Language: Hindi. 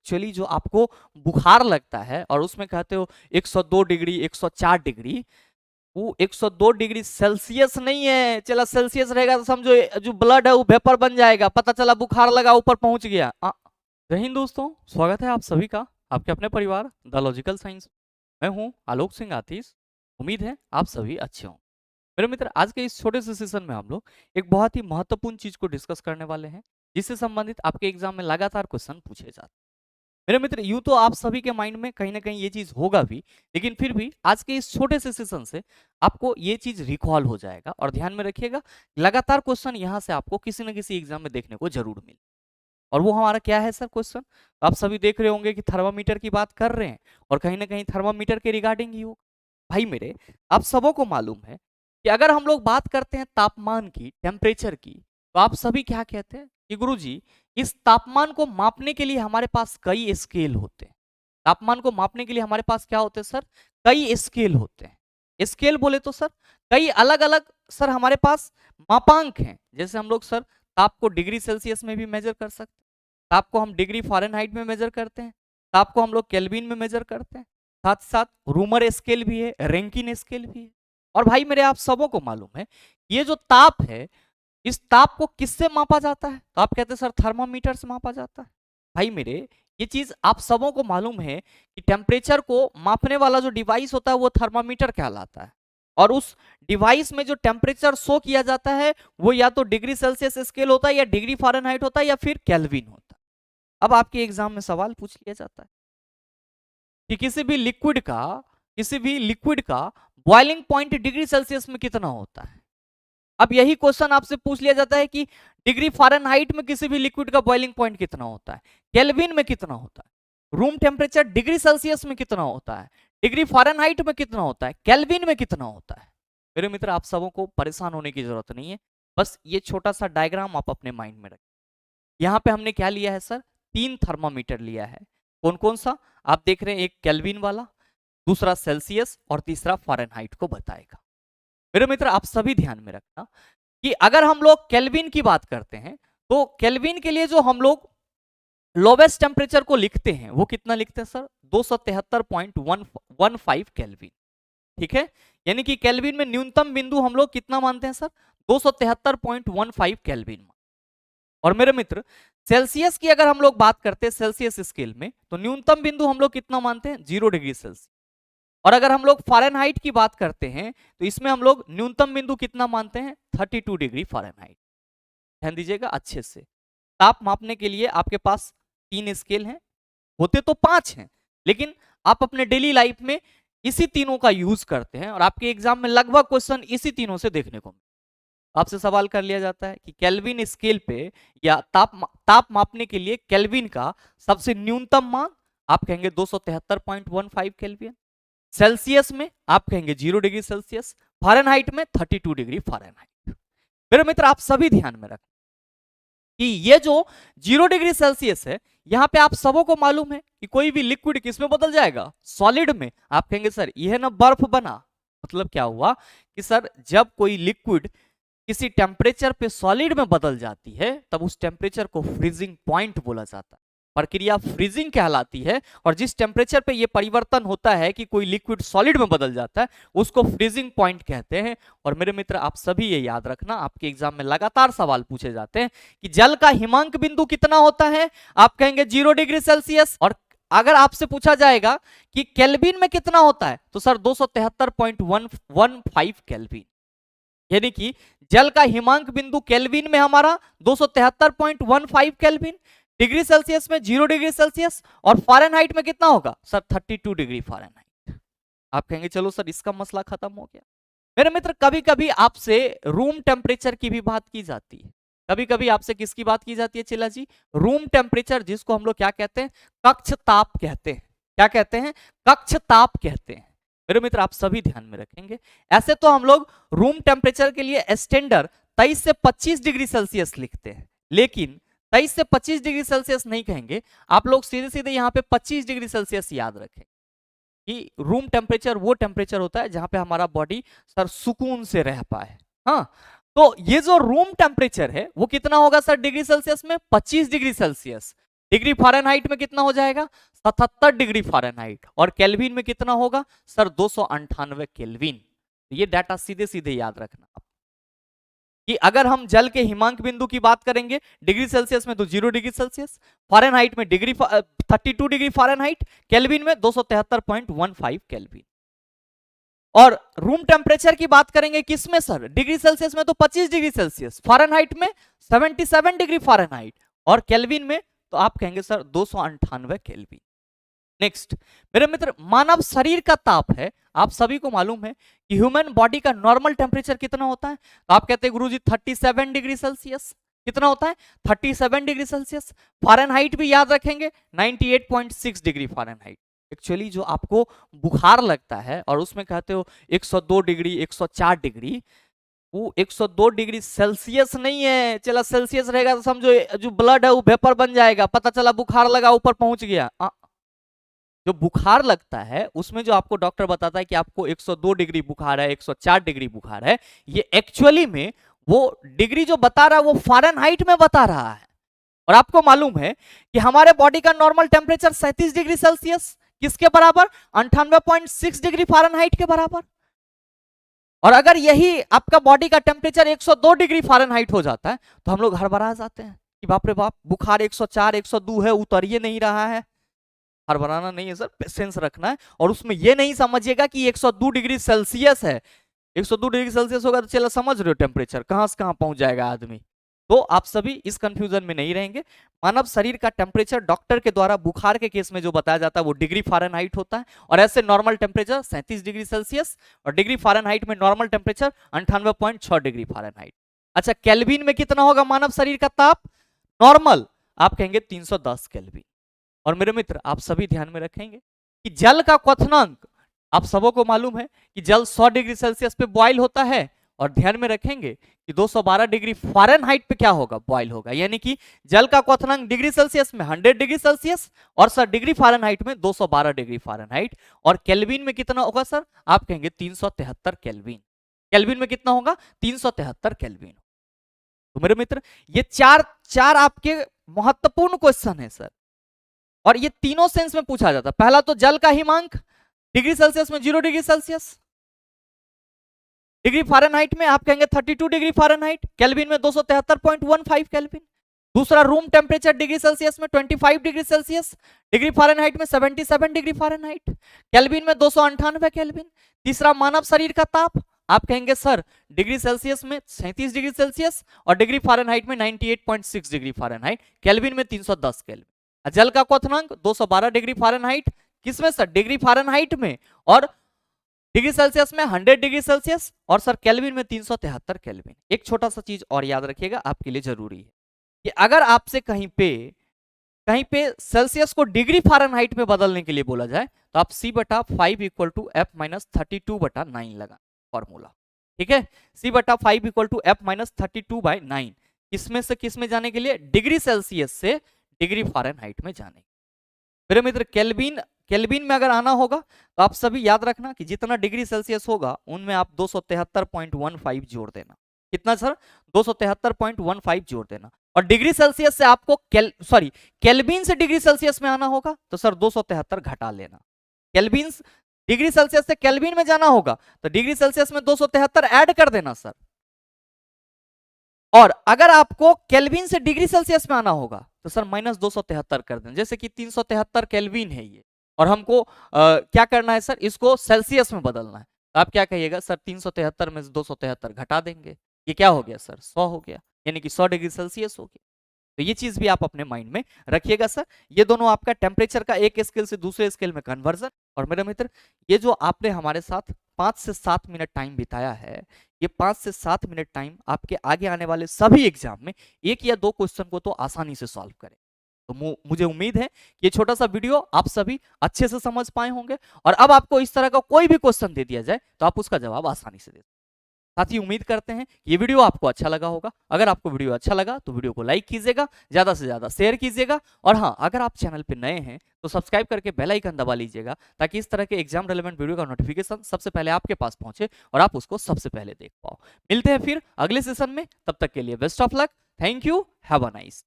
एक्चुअली जो आपको बुखार लगता है और उसमें कहते हो 102 डिग्री 104 डिग्री, वो 102 डिग्री सेल्सियस नहीं है। चला सेल्सियस रहेगा तो समझो जो ब्लड है वो वेपर बन जाएगा, पता चला बुखार लगा ऊपर पहुंच गया। जय हिंद दोस्तों, स्वागत है आप सभी का आपके अपने परिवार द लॉजिकल साइंस। मैं हूं आलोक सिंह आतिश। उम्मीद है आप सभी अच्छे हों। मेरे मित्र, आज के इस छोटे से सेशन में हम लोग एक बहुत ही महत्वपूर्ण चीज को डिस्कस करने वाले हैं, जिससे संबंधित आपके एग्जाम में लगातार क्वेश्चन पूछे जाते हैं। मेरे मित्र, यूं तो आप सभी के माइंड में कहीं ना कहीं ये चीज होगा भी, लेकिन फिर भी आज के इस छोटे से सेशन से आपको ये चीज रिकॉल हो जाएगा। और ध्यान में रखिएगा, लगातार क्वेश्चन यहाँ से आपको किसी न किसी एग्जाम में देखने को जरूर मिले। और वो हमारा क्या है सर क्वेश्चन? आप सभी देख रहे होंगे कि थर्मामीटर की बात कर रहे हैं और कहीं ना कहीं थर्मामीटर के रिगार्डिंग ही हो। भाई मेरे, आप सबों को मालूम है कि अगर हम लोग बात करते हैं तापमान की, टेम्परेचर की, तो आप सभी क्या कहते हैं कि गुरुजी इस तापमान को मापने के लिए हमारे पास कई स्केल होते हैं। तापमान को मापने के लिए हमारे पास क्या होते हैं सर? कई स्केल होते हैं। स्केल बोले तो सर कई अलग अलग सर हमारे पास मापांक हैं। जैसे हम लोग सर ताप को डिग्री सेल्सियस में भी मेजर कर सकते हैं, ताप को हम डिग्री फ़ारेनहाइट में मेजर करते हैं, ताप को हम लोग केल्विन में मेजर करते हैं, साथ साथ रूमर स्केल भी है, रैंकिन स्केल भी है। और भाई मेरे, आप सबों को मालूम है ये जो ताप है, इस ताप को किससे मापा जाता है? तो आप कहते हैं सर थर्मामीटर से मापा जाता है। भाई मेरे, ये चीज आप सबों को मालूम है कि टेम्परेचर को मापने वाला जो डिवाइस होता है वो थर्मामीटर कहलाता है। और उस डिवाइस में जो टेम्परेचर शो किया जाता है वो या तो डिग्री सेल्सियस स्केल होता है, या डिग्री फ़ारेनहाइट होता है, या फिर केल्विन होता है। अब आपके एग्जाम में सवाल पूछ लिया जाता है कि किसी भी लिक्विड का बॉइलिंग पॉइंट डिग्री सेल्सियस में कितना होता है। अब यही क्वेश्चन आपसे पूछ लिया जाता है कि डिग्री फ़ारेनहाइट में किसी भी लिक्विड का बॉइलिंग पॉइंट कितना होता है, केल्विन में कितना होता है, रूम टेम्परेचर डिग्री सेल्सियस में कितना होता है, डिग्री फ़ारेनहाइट में कितना होता है, केल्विन में कितना होता है। मेरे मित्र, आप सबों को परेशान होने की जरूरत नहीं है, बस ये छोटा सा डायग्राम आप अपने माइंड में रखें। यहाँ पे हमने क्या लिया है सर? 3 थर्मामीटर लिया है। कौन कौन सा? आप देख रहे हैं, एक केल्विन वाला, दूसरा सेल्सियस और तीसरा फ़ारेनहाइट को बताएगा। मेरे मित्र, आप सभी ध्यान में रखना कि अगर हम लोग केल्विन की बात करते हैं तो केल्विन के लिए जो हम लोग लोवेस्ट टेम्परेचर को लिखते हैं वो कितना लिखते हैं सर? 273.115 केल्विन। ठीक है, यानी कि केल्विन में न्यूनतम बिंदु हम लोग कितना मानते हैं सर? 273.15 केल्विन। और मेरे मित्र, सेल्सियस की अगर हम लोग बात करते हैं सेल्सियस स्केल में, तो न्यूनतम बिंदु हम लोग कितना मानते हैं? 0 डिग्री सेल्सियस। और अगर हम लोग फ़ारेनहाइट की बात करते हैं तो इसमें हम लोग न्यूनतम बिंदु कितना मानते हैं? 32 डिग्री फ़ारेनहाइट। ध्यान दीजिएगा अच्छे से। ताप मापने के लिए आपके पास 3 स्केल हैं, होते तो 5 हैं, लेकिन आप अपने डेली लाइफ में इसी तीनों का यूज करते हैं और आपके एग्जाम में लगभग क्वेश्चन इसी तीनों से देखने को मिलते। आपसे सवाल कर लिया जाता है कि केल्विन स्केल पे या ताप मापने के लिए केल्विन का सबसे न्यूनतम मान आप कहेंगे 273.15 केल्विन, सेल्सियस में आप कहेंगे 0 डिग्री सेल्सियस, फ़ारेनहाइट में 32 डिग्री फ़ारेनहाइट। मेरे मित्र, आप सभी ध्यान में रखें कि ये जो 0 डिग्री सेल्सियस है, यहां पे आप सबों को मालूम है कि कोई भी लिक्विड किस में बदल जाएगा? सॉलिड में। आप कहेंगे सर यह ना बर्फ बना, मतलब क्या हुआ कि सर जब कोई लिक्विड किसी टेम्परेचर पे सॉलिड में बदल जाती है तब उस टेम्परेचर को फ्रीजिंग पॉइंट बोला जाता है। प्रक्रिया फ्रीजिंग कहलाती है। और जिस टेम्परेचर पे ये परिवर्तन होता है कि कोई लिक्विड सॉलिड में बदल जाता है उसको फ्रीजिंग पॉइंट कहते हैं। और मेरे मित्र, आप सभी ये याद रखना, आपके एग्जाम में लगातार सवाल पूछे जाते हैं कि जल का हिमांक बिंदु कितना होता है? आप कहेंगे 0 डिग्री सेल्सियस। और अगर आपसे पूछा जाएगा कि केल्विन में कितना होता है तो सर 273.115 केल्विन। यानी कि जल का हिमांक बिंदु केल्विन में हमारा 273.15 केल्विन, डिग्री सेल्सियस में 0 डिग्री सेल्सियस, और फ़ारेनहाइट में कितना होगा सर? 32 degree Fahrenheit. आप कहेंगे चलो सर इसका मसला खत्म हो गया। मेरे मित्र, कभी कभी आपसे रूम टेम्परेचर की भी बात की जाती है। कभी कभी आपसे किसकी बात की जाती है चिल्ला जी? रूम टेम्परेचर, जिसको हम लोग क्या कहते हैं? कक्ष ताप कहते हैं। क्या कहते हैं? कक्ष ताप कहते हैं। मेरे मित्र, आप सभी ध्यान में रखेंगे, ऐसे तो हम लोग रूम टेम्परेचर के लिए स्टैंडर्ड 23 से 25 डिग्री सेल्सियस लिखते हैं, लेकिन 23 से 25 डिग्री सेल्सियस नहीं कहेंगे। आप लोग सीधे सीधे यहाँ पे 25 डिग्री सेल्सियस याद रखें कि रूम टेम्परेचर वो टेम्परेचर होता है जहां पे हमारा बॉडी सर सुकून से रह पाए। हाँ, तो ये जो रूम टेम्परेचर है वो कितना होगा सर डिग्री सेल्सियस में? 25 डिग्री सेल्सियस। डिग्री फ़ारेनहाइट में कितना हो जाएगा 77 डिग्री फ़ारेनहाइट, और केल्विन में कितना होगा सर 298 केल्विन। ये डाटा सीधे सीधे याद रखना आप कि अगर हम जल के हिमांक बिंदु की बात करेंगे डिग्री सेल्सियस में तो 0 डिग्री सेल्सियस, फ़ारेनहाइट में 32 डिग्री फ़ारेनहाइट, केल्विन में 273.15 केल्विन। और रूम टेम्परेचर की बात करेंगे किसमें सर डिग्री सेल्सियस में तो 25 डिग्री सेल्सियस, फ़ारेनहाइट में 77 डिग्री फ़ारेनहाइट, और केल्विन में तो आप कहेंगे सर 298 केल्विन। नेक्स्ट मेरे मित्र, मानव शरीर का ताप है, आप सभी को मालूम है कि ह्यूमन बॉडी का नॉर्मल टेम्परेचर कितना होता है, तो आप कहते हैं गुरुजी 37 डिग्री सेल्सियस। कितना होता है 37 डिग्री सेल्सियस। फ़ारेनहाइट भी याद रखेंगे 98.6 डिग्री फ़ारेनहाइट। एक्चुअली जो आपको बुखार लगता है और उसमें कहते हो 102 डिग्री 104 डिग्री, वो 102 डिग्री सेल्सियस नहीं है। चला सेल्सियस रहेगा तो समझो जो ब्लड है वो वेपर बन जाएगा, पता चला बुखार लगा ऊपर पहुंच गया। जो बुखार लगता है उसमें जो आपको डॉक्टर बताता है कि आपको 102 डिग्री बुखार है 104 डिग्री बुखार है, ये एक्चुअली में वो डिग्री जो बता रहा है वो फ़ारेनहाइट में बता रहा है। और आपको मालूम है कि हमारे बॉडी का नॉर्मल टेम्परेचर 37 डिग्री सेल्सियस किसके बराबर 98.6 डिग्री फ़ारेनहाइट के बराबर। और अगर यही आपका बॉडी का टेम्परेचर 102 डिग्री फ़ारेनहाइट हो जाता है तो हम लोग हड़बड़ा जाते हैं कि बाप रे बाप बुखार 104 102 है, उतर ही नहीं रहा है। हड़बड़ाना नहीं है सर, पेशेंस रखना है। और उसमें ये नहीं समझिएगा कि 102 डिग्री सेल्सियस है, 102 डिग्री सेल्सियस होगा तो चलो समझ रहे हो टेम्परेचर कहां से कहां पहुंच जाएगा आदमी। तो आप सभी इस कंफ्यूजन में नहीं रहेंगे। मानव शरीर का टेम्परेचर डॉक्टर के द्वारा बुखार के केस में जो बताया जाता है वो डिग्री फ़ारेनहाइट होता है, और ऐसे नॉर्मल टेम्परेचर 37 डिग्री सेल्सियस, और डिग्री फ़ारेनहाइट में नॉर्मल टेम्परेचर 98.6 डिग्री फ़ारेनहाइट। अच्छा, केल्विन में कितना होगा मानव शरीर का ताप नॉर्मल, आप कहेंगे 310 केल्विन। और मेरे मित्र आप सभी ध्यान में रखेंगे कि जल का क्वथनांक आप सबों को मालूम है कि जल 100 डिग्री सेल्सियस पे बॉयल होता है, और ध्यान में रखेंगे कि 212 डिग्री फ़ारेनहाइट पे क्या होगा बॉयल होगा, यानी कि जल का क्वथनांक डिग्री सेल्सियस में 100 डिग्री सेल्सियस, और सर डिग्री फ़ारेनहाइट में 212 डिग्री फ़ारेनहाइट, और केल्विन में कितना होगा सर, आप कहेंगे 373 केल्विन। केल्विन में कितना होगा 373 केल्विन। तो मेरे मित्र ये चार आपके महत्वपूर्ण क्वेश्चन है सर, और ये तीनों सेंस में पूछा जाता है। पहला तो जल का हिमांक डिग्री सेल्सियस में 0 डिग्री सेल्सियस, डिग्री फ़ारेनहाइट में आप कहेंगे 32 डिग्री फ़ारेनहाइट, केल्विन में 273.15 केल्विन। दूसरा रूम टेम्परेचर डिग्री सेल्सियस में 25 डिग्री सेल्सियस, डिग्री फ़ारेनहाइट में 77 डिग्री फ़ारेनहाइट, केल्विन में 298 केल्विन। तीसरा मानव शरीर का ताप, आप कहेंगे सर डिग्री सेल्सियस में 37 डिग्री सेल्सियस, और डिग्री फ़ारेनहाइट में 98.6 डिग्री फ़ारेनहाइट, केल्विन में 310 केल्विन। जल का क्वथनांक 212 डिग्री फ़ारेनहाइट किसमें सर, डिग्री फ़ारेनहाइट में, और डिग्री सेल्सियस में 100 डिग्री सेल्सियस, और सर केल्विन में 373 केल्विन। एक छोटा सा चीज और याद रखिएगा आपके लिए जरूरी है कि अगर आपसे कहीं पे सेल्सियस को डिग्री फ़ारेनहाइट में बदलने के लिए बोला जाए तो आप C/5 = F-32/9 लगा फॉर्मूला, ठीक है। C/5 = F-32/9 किसमें से किसमें जाने के लिए, डिग्री सेल्सियस से डिग्री फ़ारेनहाइट में जाने। मेरे मित्र केल्विन में अगर आना होगा तो आप सभी याद रखना कि जितना डिग्री सेल्सियस होगा उनमें आप 273.15 जोड़ देना। कितना सर 273.15 जोड़ देना। और डिग्री सेल्सियस से आपको केल्विन से डिग्री सेल्सियस में आना होगा तो सर 273 घटा लेना। केल्विन डिग्री सेल्सियस से केल्विन में जाना होगा तो डिग्री सेल्सियस में 273 ऐड कर देना सर। और अगर आपको केल्विन से डिग्री सेल्सियस में आना होगा तो सर -273 कर देना। जैसे कि 373 केल्विन है ये, और हमको क्या करना है सर, इसको सेल्सियस में बदलना है, तो आप क्या कहिएगा सर 373 में से 273 घटा देंगे, ये क्या हो गया सर 100 हो गया, यानी कि 100 डिग्री सेल्सियस हो गया। तो ये चीज भी आप अपने माइंड में रखिएगा सर। ये दोनों आपका टेम्परेचर का एक स्केल से दूसरे स्केल में कन्वर्जन। और मेरे मित्र ये जो आपने हमारे साथ 5 से 7 मिनट टाइम बिताया है, ये 5 से 7 मिनट टाइम आपके आगे आने वाले सभी एग्जाम में 1 या 2 क्वेश्चन को तो आसानी से सॉल्व करे। तो मुझे उम्मीद है कि ये छोटा सा वीडियो आप सभी अच्छे से समझ पाए होंगे, और अब आपको इस तरह का कोई भी क्वेश्चन दे दिया जाए तो आप उसका जवाब आसानी से दे। साथ ही उम्मीद करते हैं कि ये वीडियो आपको अच्छा लगा होगा। अगर आपको वीडियो अच्छा लगा तो वीडियो को लाइक कीजिएगा, ज्यादा से ज्यादा शेयर कीजिएगा, और हाँ अगर आप चैनल पे नए हैं तो सब्सक्राइब करके बेल आइकन दबा लीजिएगा ताकि इस तरह के एग्जाम रेलेवेंट वीडियो का नोटिफिकेशन सबसे पहले आपके पास पहुंचे और आप उसको सबसे पहले देख पाओ। मिलते हैं फिर अगले सेशन में, तब तक के लिए best of luck, thank you, have a nice.